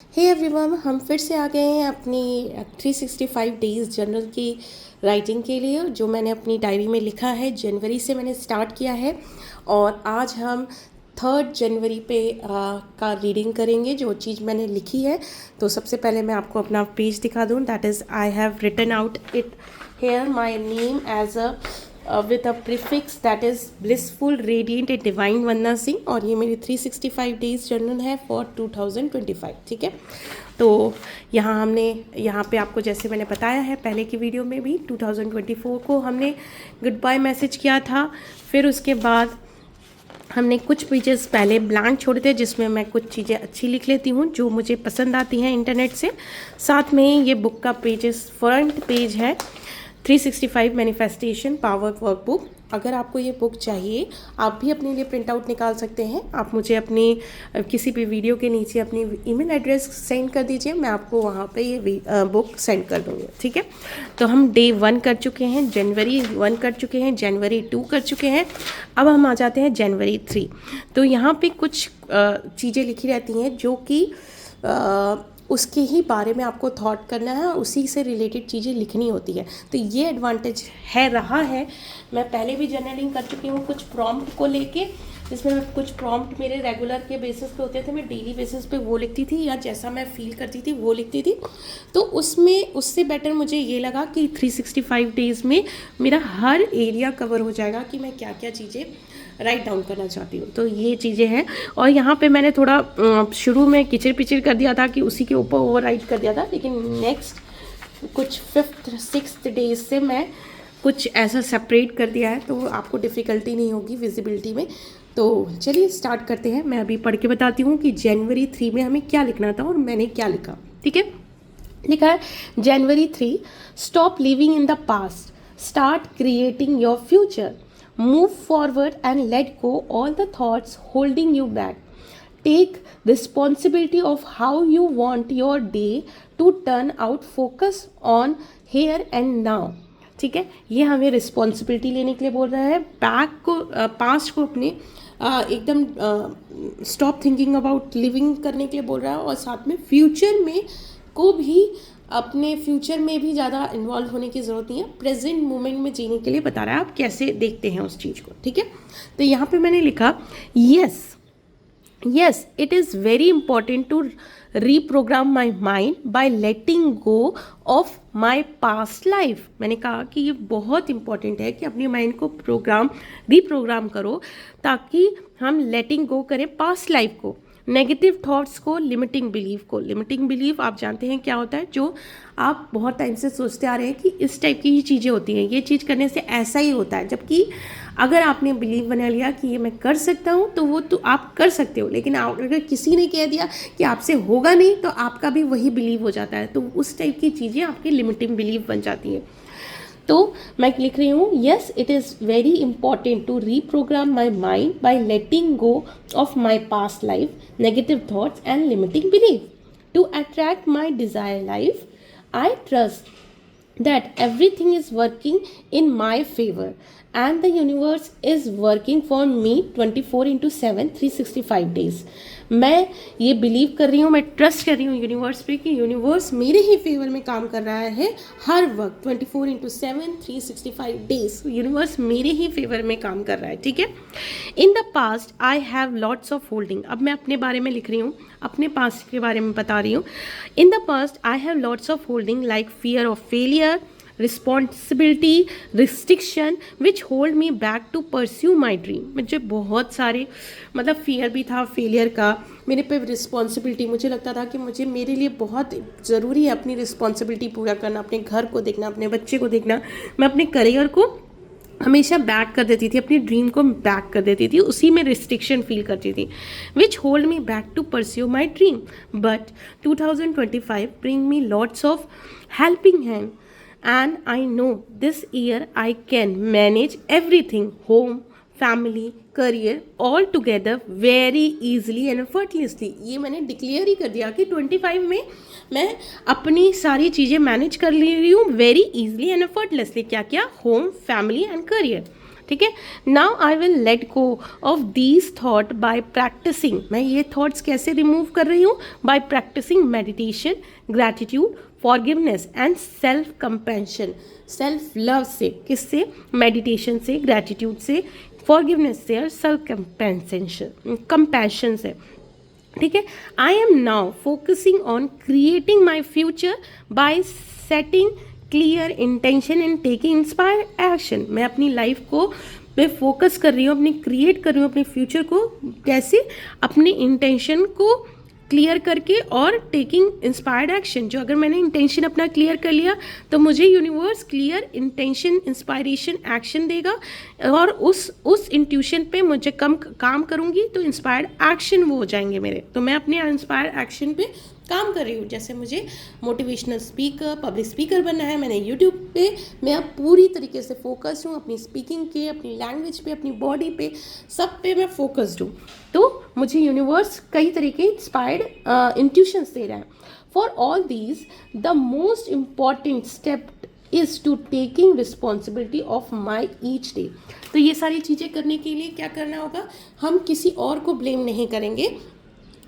Hey everyone, हम फिर से आ गए हैं अपनी 365 डेज़ जर्नल की राइटिंग के लिए, जो मैंने अपनी डायरी में लिखा है। जनवरी से मैंने स्टार्ट किया है और आज हम 3 जनवरी पे का रीडिंग करेंगे, जो चीज़ मैंने लिखी है। तो सबसे पहले मैं आपको अपना पेज दिखा दूँ। That is I have written out it here my name as a with a prefix that is blissful radiant and divine Vandana Singh, और ये मेरी 365 डेज जर्नल है फॉर 2025। ठीक है, तो यहाँ पे आपको, जैसे मैंने बताया है पहले की वीडियो में भी, 2024 को हमने गुड बाय मैसेज किया था। फिर उसके बाद हमने कुछ पेजेस पहले ब्लैंक छोड़े थे, जिसमें मैं कुछ चीज़ें अच्छी लिख लेती हूँ जो मुझे पसंद आती हैं इंटरनेट से। साथ में ये बुक का पेजेस, फ्रंट पेज है 365 मैनिफेस्टेशन पावर वर्कबुक। अगर आपको ये बुक चाहिए, आप भी अपने लिए प्रिंट आउट निकाल सकते हैं। आप मुझे अपनी किसी भी वीडियो के नीचे अपनी ईमेल एड्रेस सेंड कर दीजिए, मैं आपको वहाँ पे ये बुक सेंड कर दूँगी। ठीक है, तो हम डे 1 कर चुके हैं, जनवरी 1 कर चुके हैं, जनवरी 2 कर चुके हैं। अब हम आ जाते हैं जनवरी 3। तो यहाँ पे कुछ चीज़ें लिखी रहती हैं जो कि उसके ही बारे में आपको थॉट करना है, उसी से रिलेटेड चीज़ें लिखनी होती है। तो ये एडवांटेज रहा है। मैं पहले भी जर्नलिंग कर चुकी हूँ कुछ प्रॉम्प्ट को लेके, जिसमें मैं कुछ प्रॉम्प्ट मेरे रेगुलर के बेसिस पे होते थे, मैं डेली बेसिस पे वो लिखती थी, या जैसा मैं फील करती थी वो लिखती थी। तो उससे बेटर मुझे ये लगा कि 365 डेज़ में मेरा हर एरिया कवर हो जाएगा कि मैं क्या क्या चीज़ें राइट डाउन करना चाहती हूँ। तो ये चीज़ें हैं। और यहाँ पे मैंने थोड़ा शुरू में किचिर पिचिर कर दिया था कि उसी के ऊपर ओवर राइट कर दिया था, लेकिन नेक्स्ट कुछ 5th 6th डेज से मैं कुछ ऐसा सेपरेट कर दिया है, तो आपको डिफ़िकल्टी नहीं होगी विजिबिलिटी में। तो चलिए स्टार्ट करते हैं। मैं अभी पढ़ के बताती हूँ कि जनवरी 3 में हमें क्या लिखना था और मैंने क्या लिखा। ठीक है, लिखा है जनवरी 3, stop living in the past, start creating your future, move forward and let go all the thoughts holding you back, take responsibility of how you want your day to turn out, focus on here and now। ठीक है, ये हमें responsibility लेने के लिए बोल रहा है। बैक को, पास्ट को अपने एकदम स्टॉप थिंकिंग अबाउट लिविंग करने के लिए बोल रहा है, और साथ में फ्यूचर में को भी, अपने फ्यूचर में भी ज़्यादा इन्वॉल्व होने की ज़रूरत नहीं है, प्रेजेंट मोमेंट में जीने के लिए बता रहा है, आप कैसे देखते हैं उस चीज़ को। ठीक है, तो यहाँ पे मैंने लिखा yes it is very important to reprogram my mind by letting go of my past life। मैंने कहा कि ये बहुत इंपॉर्टेंट है कि अपनी माइंड को रीप्रोग्राम करो, ताकि हम लेटिंग गो करें पास्ट लाइफ को, नेगेटिव थॉट्स को, लिमिटिंग बिलीफ को। लिमिटिंग बिलीफ आप जानते हैं क्या होता है, जो आप बहुत टाइम से सोचते आ रहे हैं कि इस टाइप की ही चीज़ें होती हैं, ये चीज़ करने से ऐसा ही होता है। जबकि अगर आपने बिलीव बना लिया कि ये मैं कर सकता हूँ, तो वो तो आप कर सकते हो, लेकिन अगर किसी ने कह दिया कि आपसे होगा नहीं, तो आपका भी वही बिलीव हो जाता है। तो उस टाइप की चीज़ें आपकी लिमिटिंग बिलीफ बन जाती हैं। तो मैं लिख रही हूँ, yes it is very important to reprogram my mind by letting go of my past life, negative thoughts and limiting belief to attract my desire life. I trust that everything is working in my favor and the universe is working for me 24/7 365 days। मैं ये believe कर रही हूँ, मैं trust कर रही हूँ universe पे कि यूनिवर्स मेरे ही फेवर में काम कर रहा है हर वक्त, 24/7 365 डेज यूनिवर्स मेरे ही फेवर में काम कर रहा है। ठीक है, इन the past I have lots of holding. अब मैं अपने बारे में लिख रही हूँ, अपने पास्ट के बारे में बता रही हूँ। In the past I have lots of holding like fear of failure, responsibility, restriction which hold me back to pursue my dream. मुझे बहुत सारे फियर भी था फेलियर का, मेरे पे रिस्पॉन्सिबिलिटी, मुझे लगता था कि मेरे लिए बहुत ज़रूरी है अपनी रिस्पॉन्सिबिलिटी पूरा करना, अपने घर को देखना, अपने बच्चे को देखना। मैं अपने करियर को हमेशा बैक कर देती थी, अपनी ड्रीम को बैक कर देती थी, उसी में रिस्ट्रिक्शन फील करती थी, which hold me back to pursue my dream. But 2025 bring me lots of helping hand and I know this year I can manage everything, home, family, career all together very easily and effortlessly। ये मैंने declare ही कर दिया कि 25 में मैं अपनी सारी चीज़ें मैनेज कर ले रही हूँ वेरी easily and effortlessly। क्या क्या? Home, family and career. ठीक है। Now I will let go of these thought by practicing. मैं ये थॉट्स कैसे रिमूव कर रही हूँ? By practicing meditation, gratitude, forgiveness and self compassion. Self love से, किससे? मेडिटेशन से, ग्रैटिट्यूड से, फॉरगिवनेस से और सेल्फ कंपैशन से, ठीक है। I am now focusing on creating my future bye setting clear intention and taking inspire action. मैं अपनी लाइफ को मैं फोकस कर रही हूँ, अपनी क्रिएट कर रही हूँ अपने फ्यूचर को, कैसे? अपने इंटेंशन को क्लियर करके और टेकिंग इंस्पायर्ड एक्शन। जो अगर मैंने इंटेंशन अपना क्लियर कर लिया तो मुझे universe clear intention, inspiration, action देगा और उस इंट्यूशन पे मुझे कम काम करूँगी तो इंस्पायर्ड एक्शन वो हो जाएंगे मेरे। तो मैं अपने इंस्पायर्ड एक्शन पे काम कर रही हूँ। जैसे मुझे मोटिवेशनल स्पीकर, पब्लिक स्पीकर बनना है, मैंने यूट्यूब पे मैं अब पूरी तरीके से फोकस्ड हूँ अपनी स्पीकिंग के, अपनी लैंग्वेज पे, अपनी बॉडी पे, सब पे मैं फोकस्ड हूँ। तो मुझे यूनिवर्स कई तरीके इंस्पायर्ड इंट्यूशंस दे रहा है। For all these the most important step is to taking responsibility of my each day. तो ये सारी चीज़ें करने के लिए क्या करना होगा? हम किसी और को ब्लेम नहीं करेंगे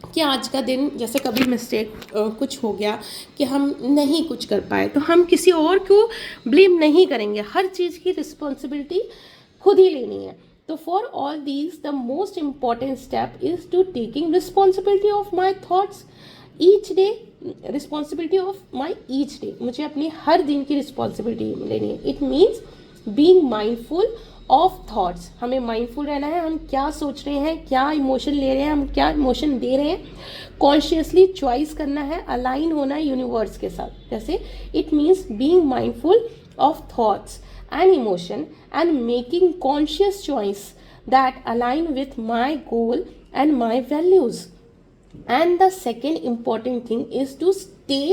कि आज का दिन जैसे कभी मिस्टेक कुछ हो गया कि हम नहीं कुछ कर पाए, तो हम किसी और को ब्लेम नहीं करेंगे। हर चीज़ की रिस्पॉन्सिबिलिटी खुद ही लेनी है। तो for all these the most important step is to taking responsibility of my thoughts each day. Responsibility of my each day, मुझे अपनी हर दिन की रिस्पॉन्सिबिलिटी लेनी है। It means being mindful of thoughts. हमें माइंडफुल रहना है, हम क्या सोच रहे हैं, क्या इमोशन ले रहे हैं, हम क्या इमोशन दे रहे हैं। कॉन्शियसली चॉइस करना है, अलाइन होना है यूनिवर्स के साथ। जैसे it means being mindful of thoughts and emotion and making conscious choice that align with my goal and my values. And the second important thing is to stay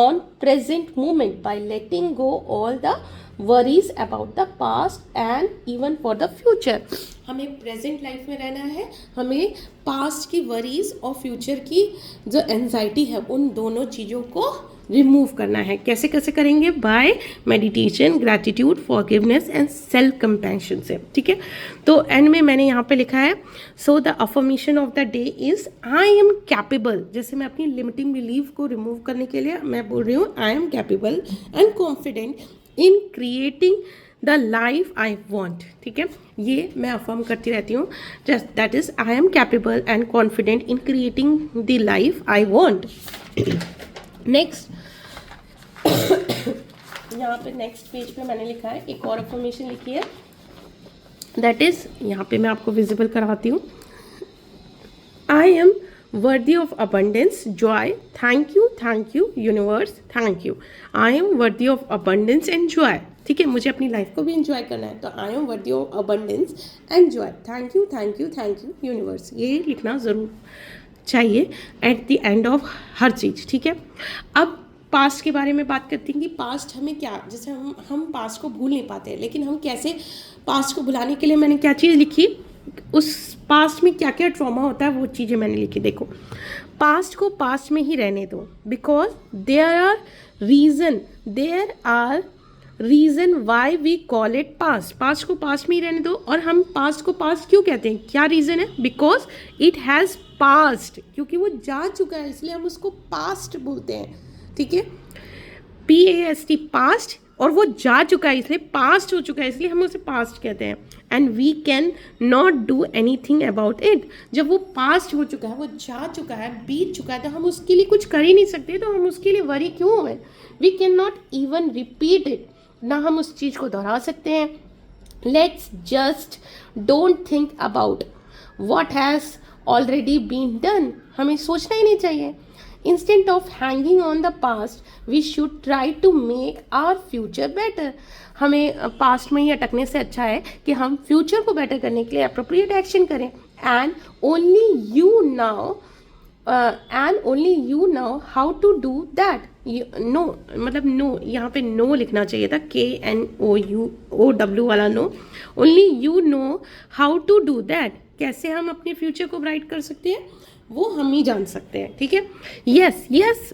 on present moment by letting go all the worries about the past and even for the future. हमें present life में रहना है, हमें past की worries और future की जो anxiety है उन दोनों चीज़ों को रिमूव करना है। कैसे कैसे करेंगे? By meditation, gratitude, forgiveness and self compassion से, ठीक है। तो एंड में मैंने यहाँ पे लिखा है so the affirmation of the day is I am capable. जैसे मैं अपनी लिमिटिंग बिलीफ को रिमूव करने के लिए मैं बोल रही हूँ I am capable and confident in creating the life I want, ठीक है। ये मैं अफर्म करती रहती हूँ, just that is I am capable and confident in creating the life I want. Next यहाँ पे नेक्स्ट पेज पे मैंने लिखा है, एक और अफर्मेशन लिखी है, दैट इज यहाँ पे मैं आपको विजिबल कराती हूँ। आई am worthy of abundance, Joy, thank you universe, thank you. I am worthy of abundance and Joy, ठीक है। मुझे अपनी लाइफ को भी इंजॉय करना है, तो I am worthy of abundance and joy, thank you universe. ये लिखना ज़रूर चाहिए एट द एंड ऑफ हर चीज़, ठीक है। अब पास्ट के बारे में बात करते हैं कि पास्ट हमें क्या, जैसे हम पास्ट को भूल नहीं पाते, लेकिन हम कैसे पास्ट को भुलाने के लिए मैंने क्या चीज़ लिखी, उस पास्ट में क्या क्या ट्रॉमा होता है वो चीज़ें मैंने लिखी। देखो, पास्ट को पास्ट में ही रहने दो, because there are reason why we call it past. Past को पास्ट में ही रहने दो। और हम पास्ट को पास्ट क्यों कहते हैं? क्या रीज़न है? बिकॉज इट हैज़ पास्ट, क्योंकि वो जा चुका है इसलिए हम उसको पास्ट बोलते हैं, ठीक है। PAST, पास्ट, और वो जा चुका है इसलिए पास्ट हो चुका है इसलिए हम उसे पास्ट कहते हैं। And we can not do anything about it. जब वो पास्ट हो चुका है, वो जा चुका है, बीत चुका है, तो हम उसके लिए कुछ कर ही नहीं सकते, तो हम उसके लिए वरी क्यों हैं? We can not even repeat it, ना हम उस चीज़ को दोहरा सकते हैं। Let's just don't think about what has already been done. हमें सोचना ही नहीं चाहिए। Instead of hanging on the past, we should try to make our future better. हमें पास्ट में ही अटकने से अच्छा है कि हम फ्यूचर को बेटर करने के लिए अप्रोप्रिएट एक्शन करें। And only you know how to do that. Know, मतलब नो, यहाँ पे नो लिखना चाहिए था, KNOW वाला know. Only you know how to do that. कैसे हम अपने फ्यूचर को ब्राइट कर सकते हैं वो हम ही जान सकते हैं, ठीक है। यस,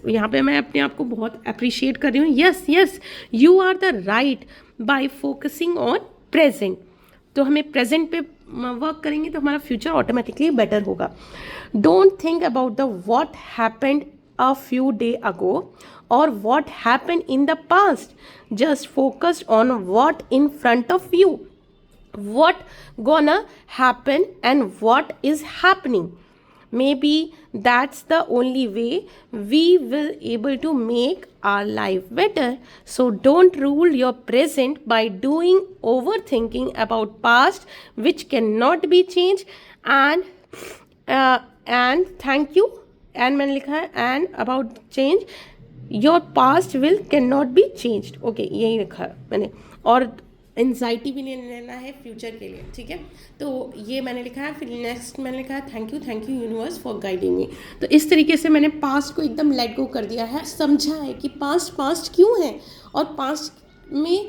यहाँ पे मैं अपने आप को बहुत अप्रिशिएट कर रही हूँ। Yes, you are the right by focusing on present. तो हमें प्रेजेंट पे वर्क करेंगे तो हमारा फ्यूचर ऑटोमेटिकली बेटर होगा. Don't think about the what happened a few days ago or what happened in the past. Just focus on what in front of you, what gonna happen and what is happening. Maybe that's the only way we will able to make our life better. So don't rule your present by doing overthinking about past which cannot be changed. And thank you. And मैंने लिखा है and about change your past will can not be changed. Okay, यही लिखा है मैंने. और anxiety भी नहीं लेना है फ्यूचर के लिए, ठीक है. तो ये मैंने लिखा है. फिर नेक्स्ट मैंने लिखा है thank you universe for guiding मी. तो इस तरीके से मैंने पास्ट को एकदम लेट गो कर दिया है, समझा है कि पास्ट क्यों है और पास्ट में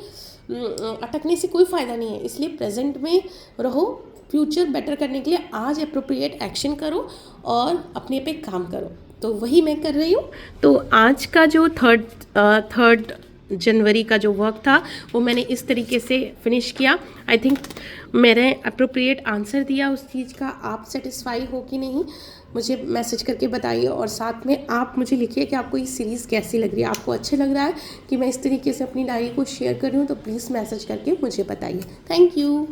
अटकने से कोई फ़ायदा नहीं है. इसलिए प्रेजेंट में रहो, फ्यूचर बेटर करने के लिए आज अप्रोप्रिएट एक्शन करो और अपने पे काम करो. तो वही मैं कर रही हूँ. तो आज का जो थर्ड जनवरी का जो वर्क था वो मैंने इस तरीके से फिनिश किया. आई थिंक मैंने अप्रोप्रिएट आंसर दिया उस चीज़ का. आप सेटिस्फाई हो कि नहीं मुझे मैसेज करके बताइए, और साथ में आप मुझे लिखिए कि आपको ये सीरीज़ कैसी लग रही है. आपको अच्छा लग रहा है कि मैं इस तरीके से अपनी डायरी को शेयर कर रही हूँ तो प्लीज़ मैसेज करके मुझे बताइए. Thank you.